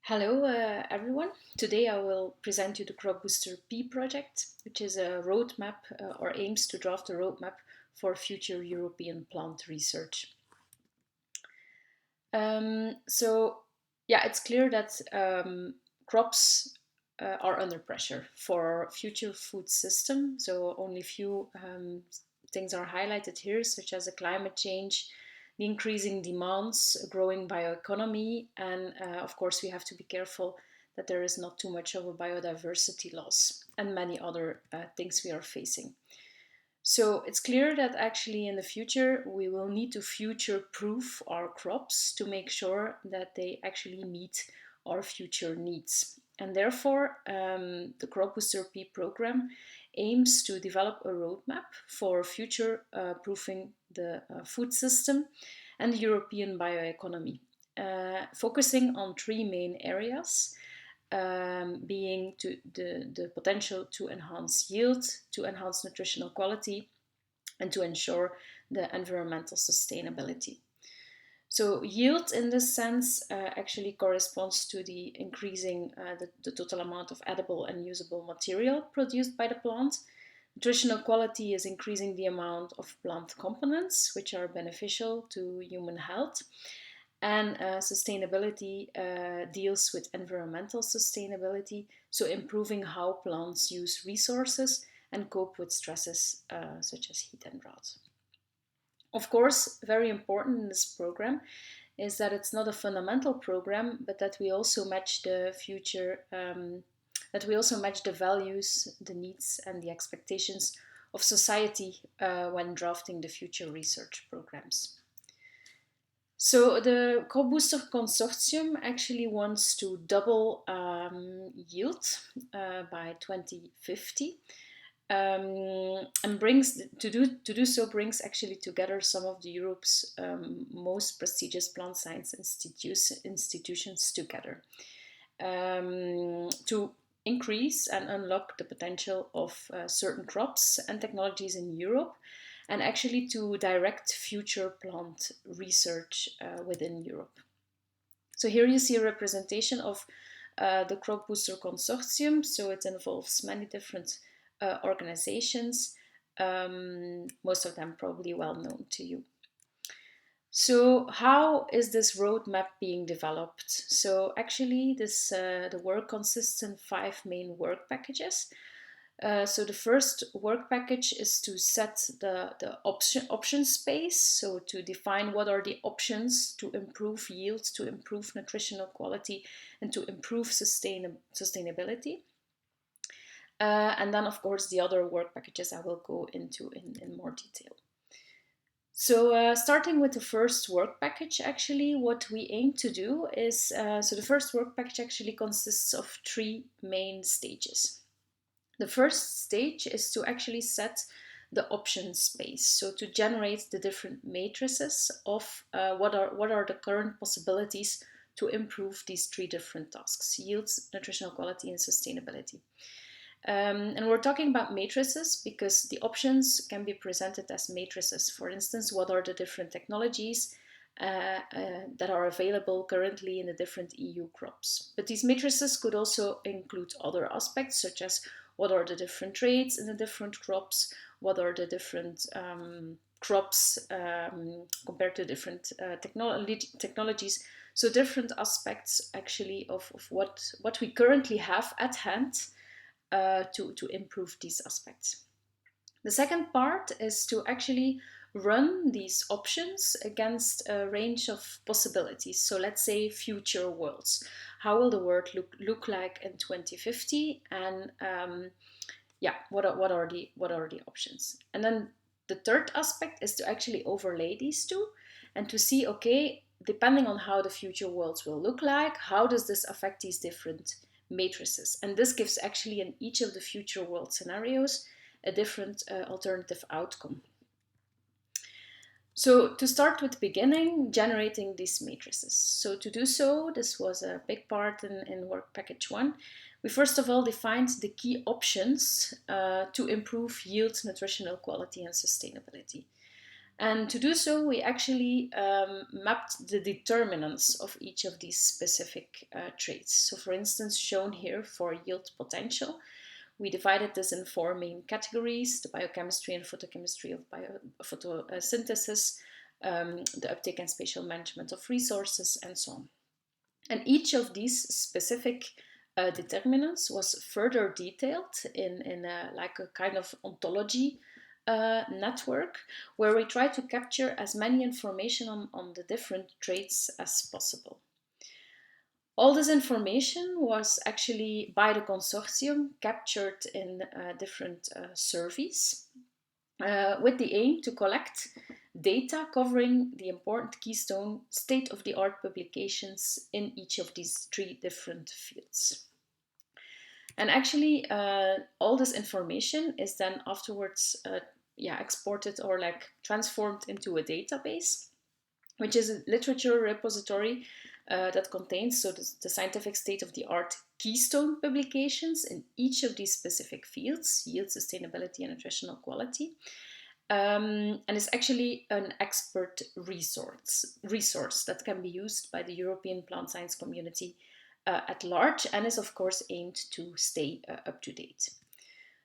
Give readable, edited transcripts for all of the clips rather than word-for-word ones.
Hello everyone. Today I will present you the CropBooster-P project, which is a roadmap or aims to draft a roadmap for future European plant research. It's clear that crops are under pressure for future food system. So only few things are highlighted here, such as the climate change, the increasing demands, growing bioeconomy, and of course we have to be careful that there is not too much of a biodiversity loss and many other things we are facing. So it's clear that actually in the future we will need to future-proof our crops to make sure that they actually meet our future needs. And therefore, the CropBooster-P program aims to develop a roadmap for future-proofing the food system and the European bioeconomy, focusing on three main areas. Being the potential to enhance yield, to enhance nutritional quality, and to ensure the environmental sustainability. So yield in this sense actually corresponds to the increasing the total amount of edible and usable material produced by the plant. Nutritional quality is increasing the amount of plant components which are beneficial to human health. And sustainability deals with environmental sustainability, so improving how plants use resources and cope with stresses such as heat and drought. Of course, very important in this program is that it's not a fundamental program, but that we also match the future, that we also match the values, the needs, and the expectations of society when drafting the future research programs. So the CropBooster consortium actually wants to double yield by 2050, and to do so brings actually together some of the Europe's most prestigious plant science institutions together to increase and unlock the potential of certain crops and technologies in Europe, and actually to direct future plant research within Europe. So here you see a representation of the CropBooster consortium. So it involves many different organizations, most of them probably well known to you. So how is this roadmap being developed? So actually the work consists in 5 main work packages. So the first work package is to set the option space, so to define what are the options to improve yield, to improve nutritional quality, and to improve sustainability. And then, of course, the other work packages I will go into in more detail. So starting with the first work package, actually, what we aim to do is, so the first work package actually consists of 3 main stages. The first stage is to actually set the option space, so to generate the different matrices of what are the current possibilities to improve these 3 different tasks: yields, nutritional quality, and sustainability. And we're talking about matrices because the options can be presented as matrices. For instance, what are the different technologies that are available currently in the different EU crops? But these matrices could also include other aspects, such as what are the different traits in the different crops, what are the different crops compared to different technologies. So different aspects actually of what we currently have at hand to improve these aspects. The second part is to actually run these options against a range of possibilities. So let's say future worlds. How will the world look like in 2050? And what are the options? And then the third aspect is to actually overlay these two and to see, okay, depending on how the future worlds will look like, how does this affect these different matrices? And this gives actually in each of the future world scenarios a different alternative outcome. So to start with the beginning, generating these matrices. So to do so, this was a big part in work package 1. We first of all defined the key options to improve yield, nutritional quality, and sustainability. And to do so, we actually mapped the determinants of each of these specific traits. So for instance, shown here for yield potential, we divided this in 4 main categories: the biochemistry and photochemistry of photosynthesis, the uptake and spatial management of resources, and so on. And each of these specific determinants was further detailed in like a kind of ontology network, where we try to capture as many information on the different traits as possible. All this information was actually by the consortium captured in different surveys with the aim to collect data covering the important keystone state-of-the-art publications in each of these 3 different fields. And actually, all this information is then afterwards exported or like transformed into a database, which is a literature repository that contains the scientific state-of-the-art keystone publications in each of these specific fields: yield, sustainability, and nutritional quality. And it's actually an expert resource that can be used by the European plant science community at large, and is of course aimed to stay up to date.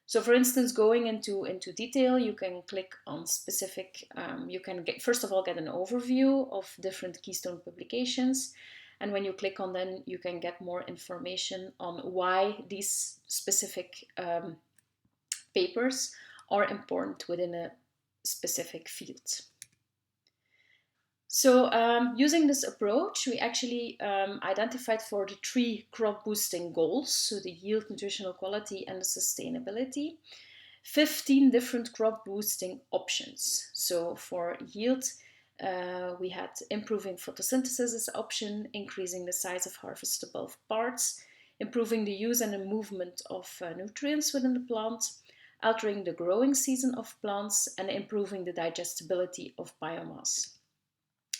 So for instance, going into detail, you can click on specific, you can first of all get an overview of different keystone publications. And when you click on them, you can get more information on why these specific papers are important within a specific field. So using this approach, we actually identified for the 3 crop boosting goals, so the yield, nutritional quality, and the sustainability, 15 different crop boosting options. So for yield, we had improving photosynthesis as option, increasing the size of harvestable parts, improving the use and the movement of nutrients within the plant, altering the growing season of plants, and improving the digestibility of biomass.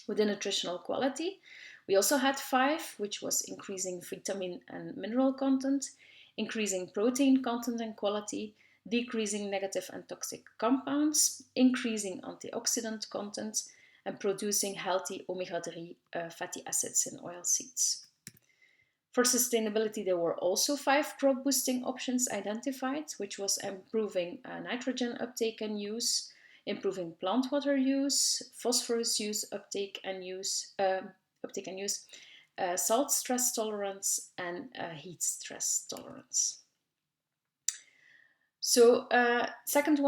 Within nutritional quality, we also had 5, which was increasing vitamin and mineral content, increasing protein content and quality, decreasing negative and toxic compounds, increasing antioxidant content, and producing healthy omega-3 fatty acids in oilseeds. For sustainability, there were also 5 crop boosting options identified, which was improving nitrogen uptake and use, improving plant water use, phosphorus use, uptake and use, salt stress tolerance, and heat stress tolerance. So second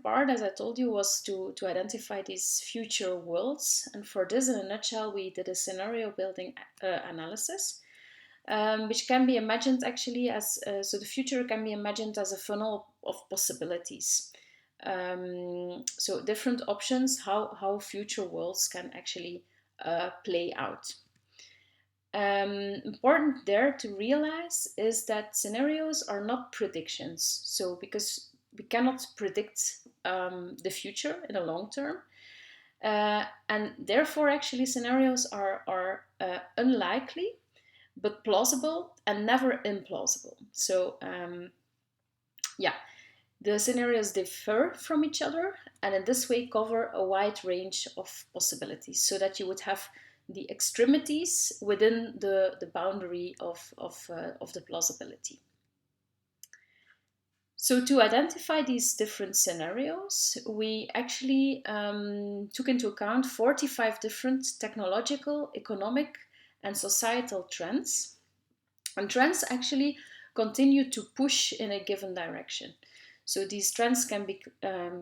part, as I told you, was to identify these future worlds. And for this, in a nutshell, we did a scenario building analysis, which can be imagined actually as, so the future can be imagined as a funnel of possibilities. So different options, how future worlds can actually play out. Important there to realize is that scenarios are not predictions. So because we cannot predict the future in the long term, and therefore actually scenarios are unlikely, but plausible and never implausible. So the scenarios differ from each other, and in this way cover a wide range of possibilities, so that you would have the extremities within the boundary of the plausibility. So to identify these different scenarios, we actually took into account 45 different technological, economic, and societal trends. And trends actually continue to push in a given direction. So these trends can be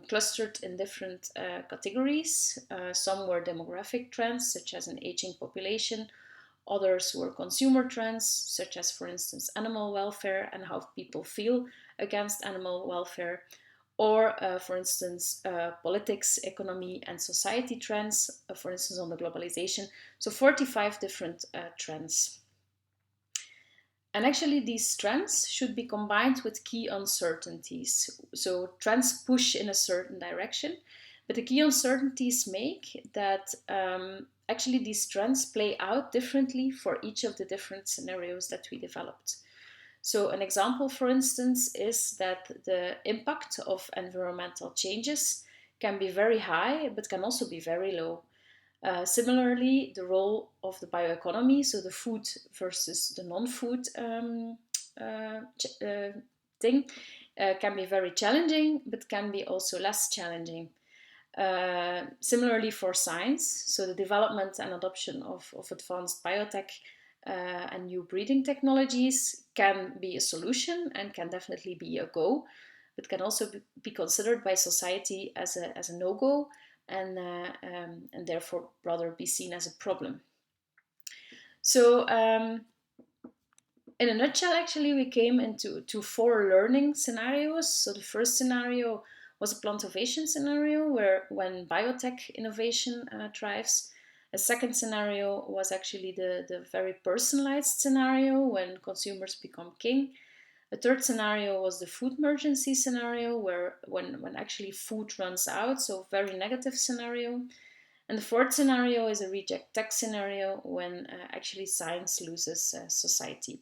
clustered in different categories. Some were demographic trends, such as an aging population. Others were consumer trends, such as, for instance, animal welfare and how people feel against animal welfare. Or, for instance, politics, economy, and society trends, for instance, on the globalization. So 45 different trends. And actually, these trends should be combined with key uncertainties. So trends push in a certain direction, but the key uncertainties make that actually these trends play out differently for each of the different scenarios that we developed. So an example, for instance, is that the impact of environmental changes can be very high, but can also be very low. Similarly, the role of the bioeconomy, so the food versus the non-food thing, can be very challenging, but can be also less challenging. Similarly for science, so the development and adoption of advanced biotech and new breeding technologies can be a solution and can definitely be a go, but can also be considered by society as a no-go, and therefore rather be seen as a problem. So in a nutshell, actually, we came into 4 learning scenarios. So the first scenario was a plantovation scenario where when biotech innovation thrives. A second scenario was actually the very personalized scenario when consumers become king. A third scenario was the food emergency scenario where when actually food runs out, so very negative scenario. And the fourth scenario is a reject tech scenario when actually science loses society.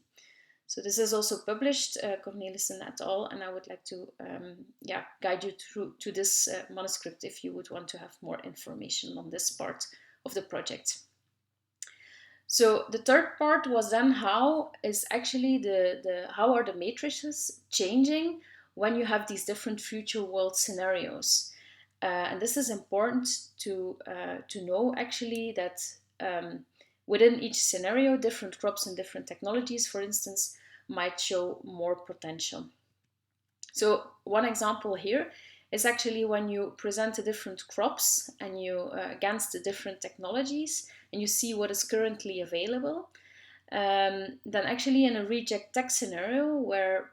So this is also published, Cornelissen et al., and I would like to guide you through to this manuscript if you would want to have more information on this part of the project. So the third part was then how is actually how are the matrices changing when you have these different future world scenarios. And this is important to know actually that within each scenario, different crops and different technologies, for instance, might show more potential. So one example here is actually when you present the different crops and you against the different technologies and you see what is currently available. Then actually in a reject tech scenario where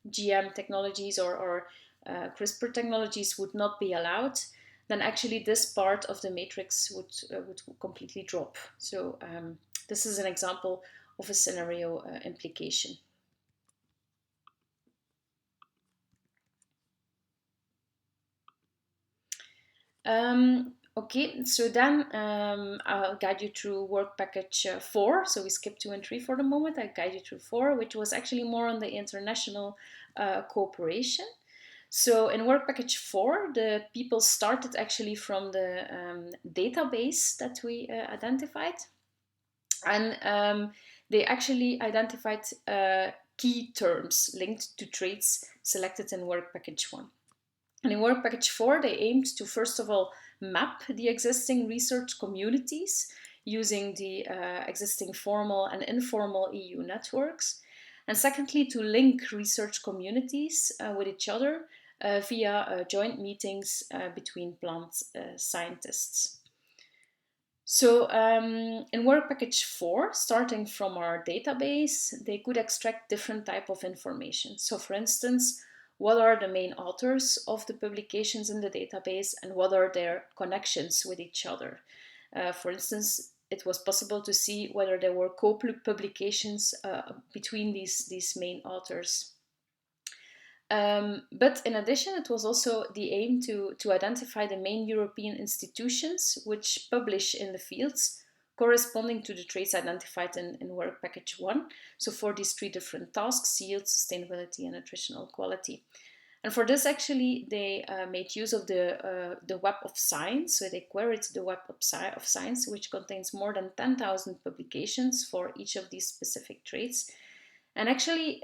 GM technologies or CRISPR technologies would not be allowed, then actually this part of the matrix would completely drop. So this is an example of a scenario implication. Okay, so then I'll guide you through work package 4. So we skip 2 and 3 for the moment. I guide you through 4, which was actually more on the international cooperation. So in work package 4, the people started actually from the database that we identified. And they actually identified key terms linked to traits selected in work package 1. And in work package 4, they aimed to first of all map the existing research communities using the existing formal and informal EU networks. And secondly, to link research communities with each other via joint meetings between plant scientists. So in work package 4, starting from our database, they could extract different type of information. So for instance, what are the main authors of the publications in the database and what are their connections with each other? For instance, it was possible to see whether there were co-publications between these main authors. But in addition, it was also the aim to identify the main European institutions which publish in the fields corresponding to the traits identified in work package 1. So for these 3 different tasks, yield, sustainability, and nutritional quality. And for this, actually, they made use of the Web of Science. So they queried the Web of Science, which contains more than 10,000 publications for each of these specific traits. And actually,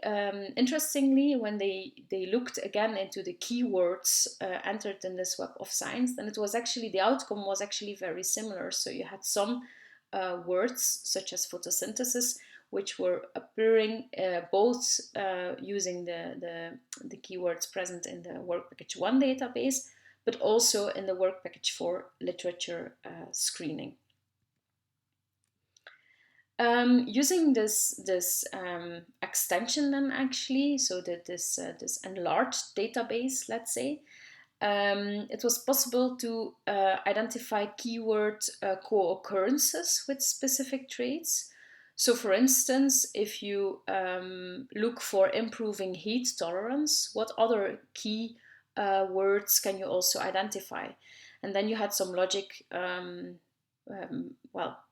interestingly, when they looked again into the keywords entered in this Web of Science, then it was actually, the outcome was actually very similar. So you had some words such as photosynthesis, which were appearing both using the keywords present in the work package 1 database, but also in the work package 4 literature screening. Using this extension then actually, so that this enlarged database, let's say, it was possible to identify keyword co-occurrences with specific traits. So for instance, if you look for improving heat tolerance, what other key words can you also identify? And then you had some logic,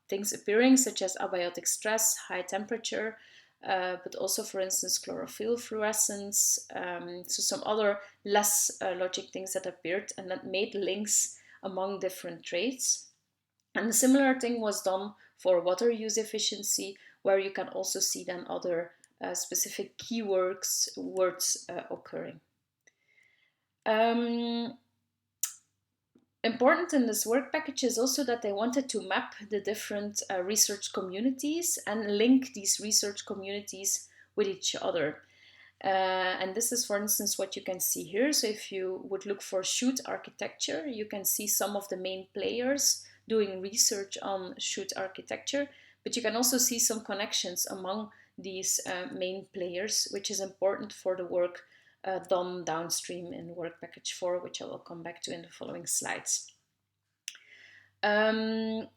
things appearing such as abiotic stress, high temperature, but also, for instance, chlorophyll fluorescence, so some other less logic things that appeared and that made links among different traits. And a similar thing was done for water use efficiency, where you can also see then other specific keywords words occurring. Important in this work package is also that they wanted to map the different research communities and link these research communities with each other. And this is, for instance, what you can see here. So if you would look for shoot architecture, you can see some of the main players doing research on shoot architecture, but you can also see some connections among these main players, which is important for the work done downstream in work package 4, which I will come back to in the following slides. Important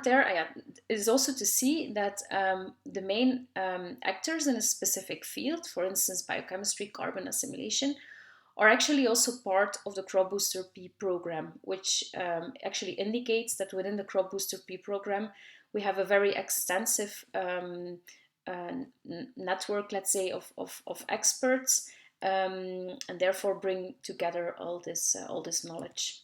there is also to see that the main actors in a specific field, for instance, biochemistry, carbon assimilation, are actually also part of the CropBooster-P program, which actually indicates that within the CropBooster-P program, we have a very extensive network, let's say, of experts, and therefore bring together all this knowledge.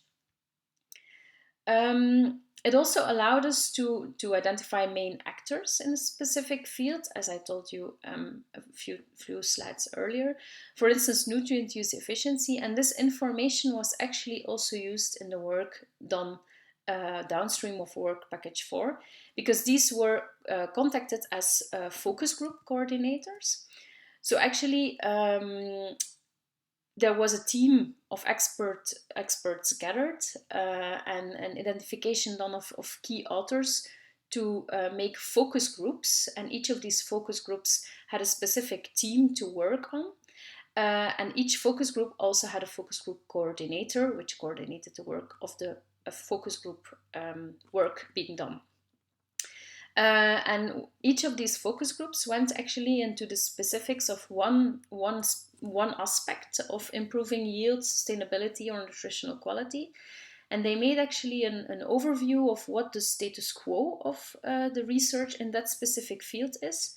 It also allowed us to identify main actors in a specific field, as I told you a few slides earlier. For instance, nutrient use efficiency, and this information was actually also used in the work done downstream of work package 4, because these were contacted as focus group coordinators. So actually, there was a team of experts gathered and an identification done of key authors to make focus groups, and each of these focus groups had a specific team to work on. And each focus group also had a focus group coordinator, which coordinated the work of the focus group work being done. And each of these focus groups went actually into the specifics of one aspect of improving yield, sustainability, or nutritional quality. And they made actually an overview of what the status quo of the research in that specific field is,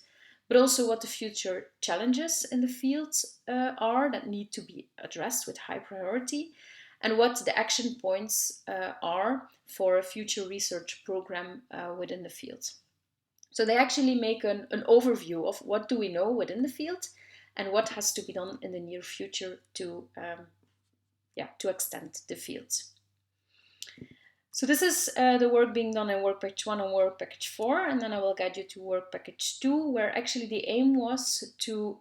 but also what the future challenges in the field are that need to be addressed with high priority, and what the action points are for a future research program within the field. So they actually make an overview of what do we know within the field and what has to be done in the near future to extend the field. So this is the work being done in work package 1 and work package 4, and then I will guide you to work package 2, where actually the aim was to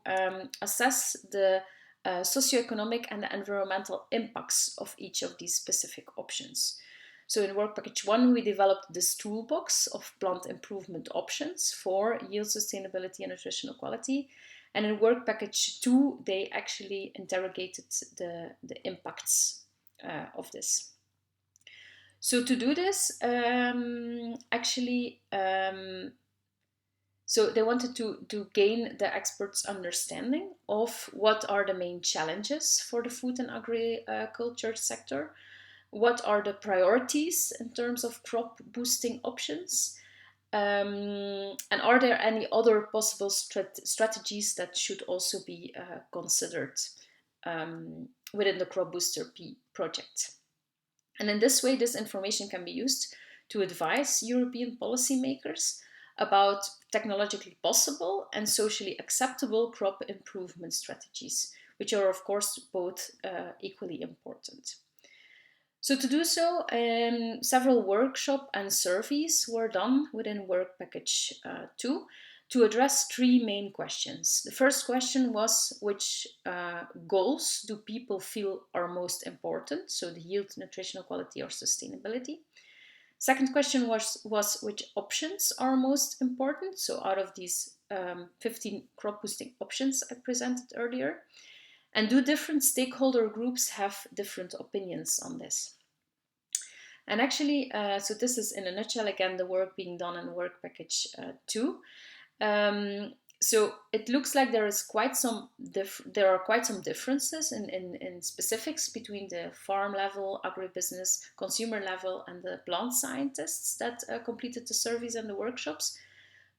assess the socioeconomic and the environmental impacts of each of these specific options. So in work package 1, we developed this toolbox of plant improvement options for yield, sustainability, and nutritional quality. And in work package 2, they actually interrogated the impacts of this. So to do this, so they wanted to gain the experts' understanding of what are the main challenges for the food and agriculture sector, what are the priorities in terms of crop boosting options, and are there any other possible strategies that should also be considered within the CropBooster-P project. And in this way, this information can be used to advise European policymakers about technologically possible and socially acceptable crop improvement strategies, which are, of course, both equally important. So to do so, several workshops and surveys were done within work package 2 to address three main questions. The first question was, which goals do people feel are most important? So the yield, nutritional quality, or sustainability. Second question was which options are most important? So out of these 15 crop boosting options I presented earlier. And do different stakeholder groups have different opinions on this? And actually, so this is in a nutshell, again, the work being done in work package 2. So it looks like there are quite some differences in specifics between the farm level, agribusiness, consumer level, and the plant scientists that completed the surveys and the workshops.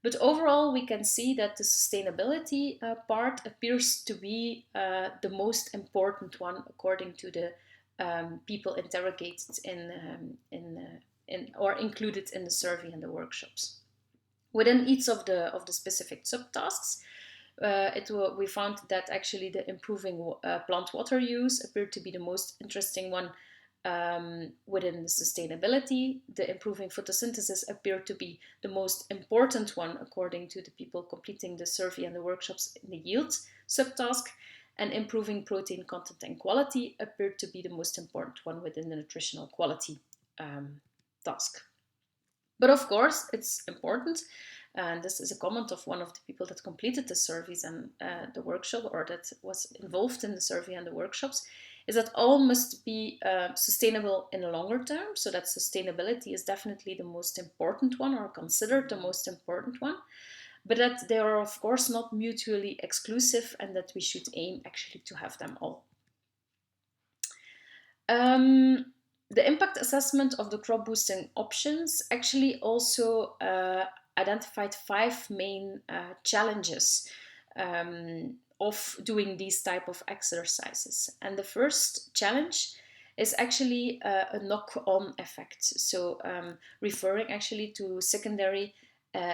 But overall, we can see that the sustainability part appears to be the most important one according to the people interrogated in or included in the survey and the workshops. Within each of the specific subtasks, we found that actually the improving plant water use appeared to be the most interesting one within the sustainability. The improving photosynthesis appeared to be the most important one according to the people completing the survey and the workshops in the yield subtask. And improving protein content and quality appeared to be the most important one within the nutritional quality task. But of course, it's important, and this is a comment of one of the people that completed the surveys and the workshop, or that was involved in the survey and the workshops, is that all must be sustainable in the longer term. So that sustainability is definitely the most important one, or considered the most important one, but that they are of course not mutually exclusive, and that we should aim actually to have them all. The impact assessment of the crop boosting options actually also identified 5 main challenges of doing these type of exercises. And the first challenge is actually a knock-on effect. So referring actually to secondary,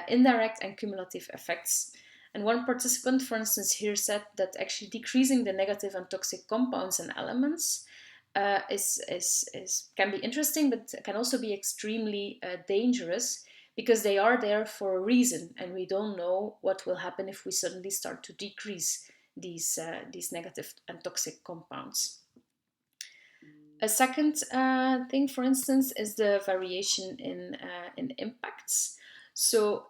indirect and cumulative effects. And one participant, for instance, here said that actually decreasing the negative and toxic compounds and elements can be interesting, but can also be extremely dangerous, because they are there for a reason, and we don't know what will happen if we suddenly start to decrease these negative and toxic compounds. A second thing, for instance, is the variation in impacts. So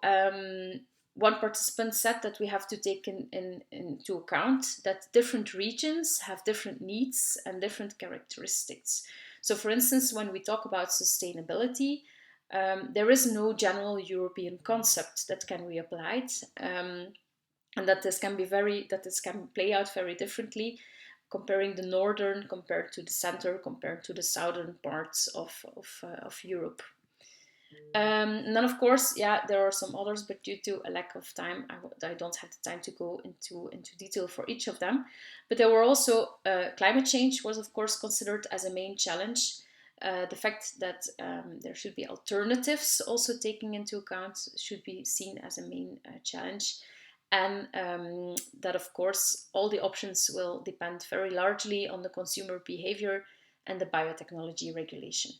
one participant said that we have to take into account that different regions have different needs and different characteristics. So for instance, when we talk about sustainability, there is no general European concept that can be applied, and that this can play out very differently, comparing the northern compared to the center, compared to the southern parts of Europe. And then, of course, there are some others, but due to a lack of time, I don't have the time to go into detail for each of them. But there were also climate change was, of course, considered as a main challenge. The fact that there should be alternatives also taking into account should be seen as a main challenge. And that, of course, all the options will depend very largely on the consumer behavior and the biotechnology regulation.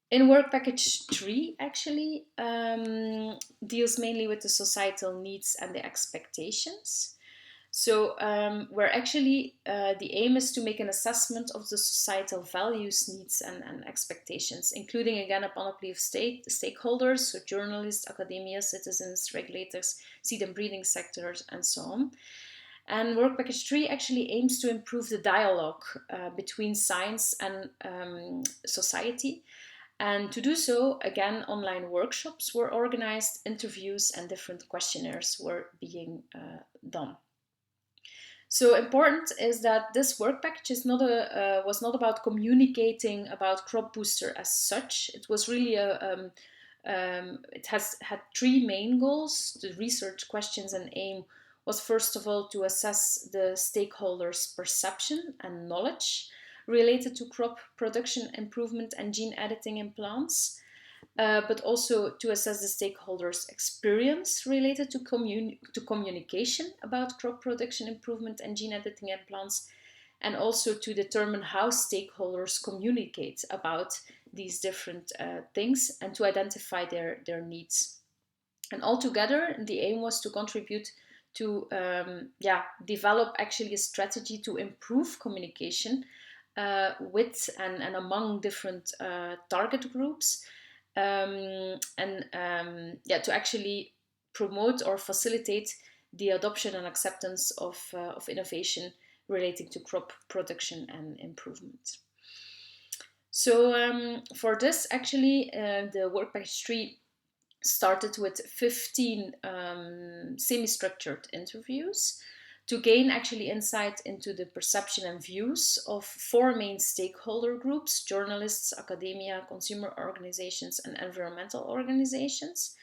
In work package 3, actually, deals mainly with the societal needs and the expectations. So where actually the aim is to make an assessment of the societal values, needs and expectations, including again a panoply of stakeholders, so journalists, academia, citizens, regulators, seed and breeding sectors, and so on. And work package 3 actually aims to improve the dialogue between science and society. And to do so, again, online workshops were organized, interviews and different questionnaires were being done. So important is that this work package is was not about communicating about Crop Booster as such. It was really it has had 3 main goals. The research questions and aim was first of all to assess the stakeholders' perception and knowledge related to crop production improvement and gene editing in plants, but also to assess the stakeholders' experience related to communication about crop production improvement and gene editing in plants, and also to determine how stakeholders communicate about these different things and to identify their needs. And altogether, the aim was to contribute to develop actually a strategy to improve communication with and among different target groups, to actually promote or facilitate the adoption and acceptance of innovation relating to crop production and improvement. So for this, actually, the work package 3 started with 15 semi-structured interviews to gain actually insight into the perception and views of 4 main stakeholder groups: journalists, academia, consumer organizations, and environmental organizations.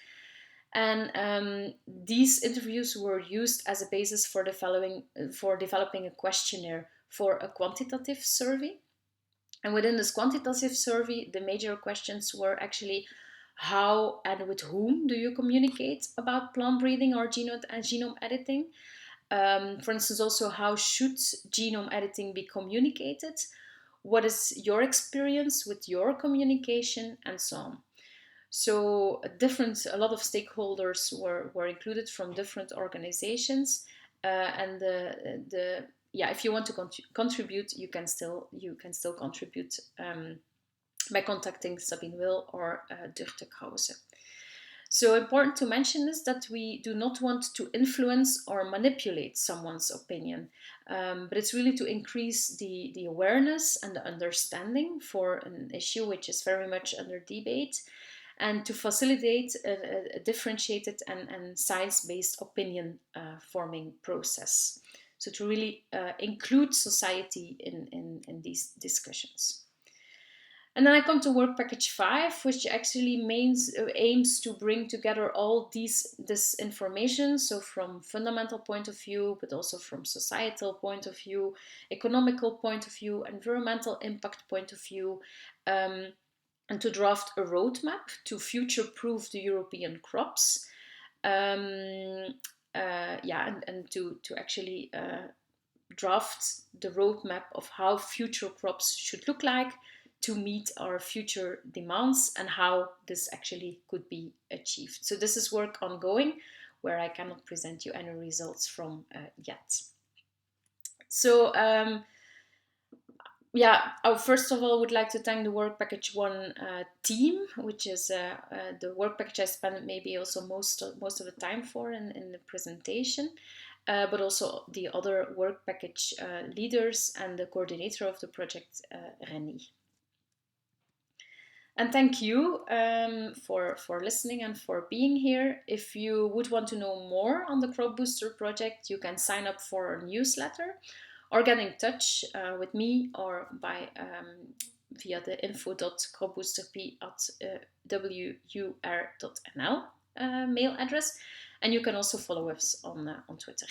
And these interviews were used as a basis for developing a questionnaire for a quantitative survey. And within this quantitative survey, the major questions were actually how and with whom do you communicate about plant breeding or genome editing? For instance, also how should genome editing be communicated? What is your experience with your communication, and so on. So a lot of stakeholders were included from different organizations, and if you want to contribute, you can still contribute by contacting Sabine Will or Dirk Krause. So important to mention is that we do not want to influence or manipulate someone's opinion, but it's really to increase the awareness and the understanding for an issue which is very much under debate, and to facilitate a differentiated and science-based opinion forming process. So to really include society in these discussions. And then I come to work package 5, which actually aims to bring together all this information. So from fundamental point of view, but also from societal point of view, economical point of view, environmental impact point of view, and to draft a roadmap to future-proof the European crops. And to actually draft the roadmap of how future crops should look like to meet our future demands and how this actually could be achieved. So this is work ongoing where I cannot present you any results from yet. So first of all, would like to thank the Work Package 1 team, which is the work package I spent maybe also most of the time for in the presentation, but also the other work package leaders and the coordinator of the project, Rennie. And thank you for listening and for being here. If you would want to know more on the Crop Booster project, you can sign up for our newsletter or get in touch with me or by via the info.cropbooster.p@wur.nl mail address. And you can also follow us on Twitter.